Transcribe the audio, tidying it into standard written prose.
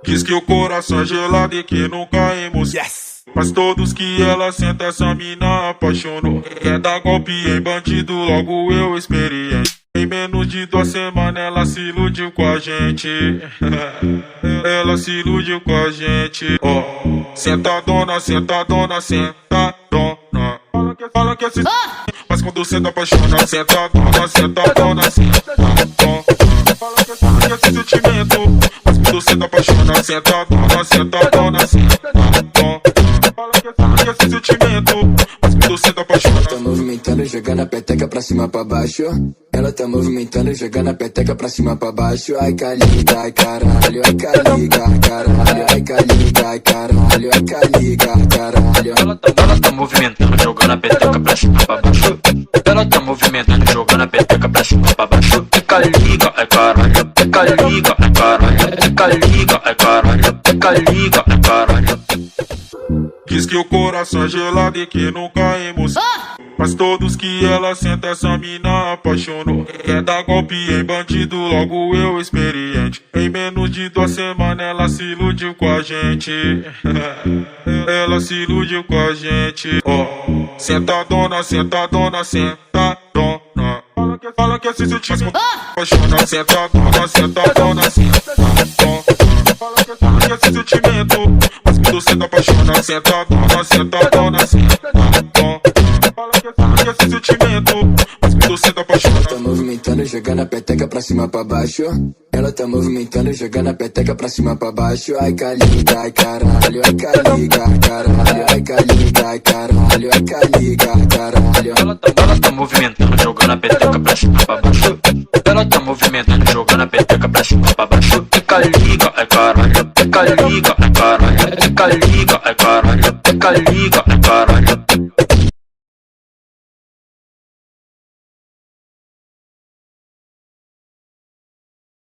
Diz que o coração é gelado e que nunca emociona. Mas todos que ela senta, essa mina apaixonou. Quer dar golpe em bandido, logo eu experiente. Em menos de 2 semanas ela se iludiu com a gente. Ela se iludiu com a gente. Ó, sentadona, sentadona, sentadona. Fala que esse mas quando senta apaixona. Sentadona, sentadona, sentadona. Fala que esse sentimento mas quando senta apaixona. Sentadona, sentadona, sentadona. Fala que esse sentimento mas quando senta apaixona. Tá movimentando, jogando a peteca pra cima pra baixo. Ela tá movimentando, jogando a peteca pra cima pra baixo. Ai caliga, ai caralho, ai caliga, ai caralho, ai caliga, ai caralho, ai caliga, ai caralho. Ela tá movimentando, jogando a peteca pra cima pra baixo. Ela tá movimentando, jogando a peteca pra cima pra baixo. Ai caliga, ai caralho, ai caliga, ai caralho, ai caliga, ai caralho, ai caliga, ai caralho. Diz que o coração é gelado e que nunca emociona. Mas todos que ela senta, essa mina apaixonou. Quer dar golpe em bandido, logo eu experiente. Em menos de 2 semanas ela se iludiu com a gente. Ela se iludiu com a gente. Ó, sentadona, sentadona, sentadona. Fala que esse sentimento apaixona. Sentadona, sentadona, sentadona. Fala que esse sentimento mas quando senta apaixona. Sentadona, sentadona, sentadona. Fala que esse sentimento mas quando senta apaixona. Tá movimentando, jogando a peteca pra cima pra baixo. Ela tá movimentando, jogando a peteca pra cima pra baixo. Ai caliga, ai caralho, ai caliga, ai caralho, ai caliga, ai caralho, ai caliga, ai caralho. Ela tá movimentando, jogando a peteca pra cima pra baixo. Ela tá movimentando, jogando a peteca pra cima pra baixo. Ai caliga, ai caralho, ai caliga, ai caralho, ai caliga, ai caralho, ai caliga, ai caralho.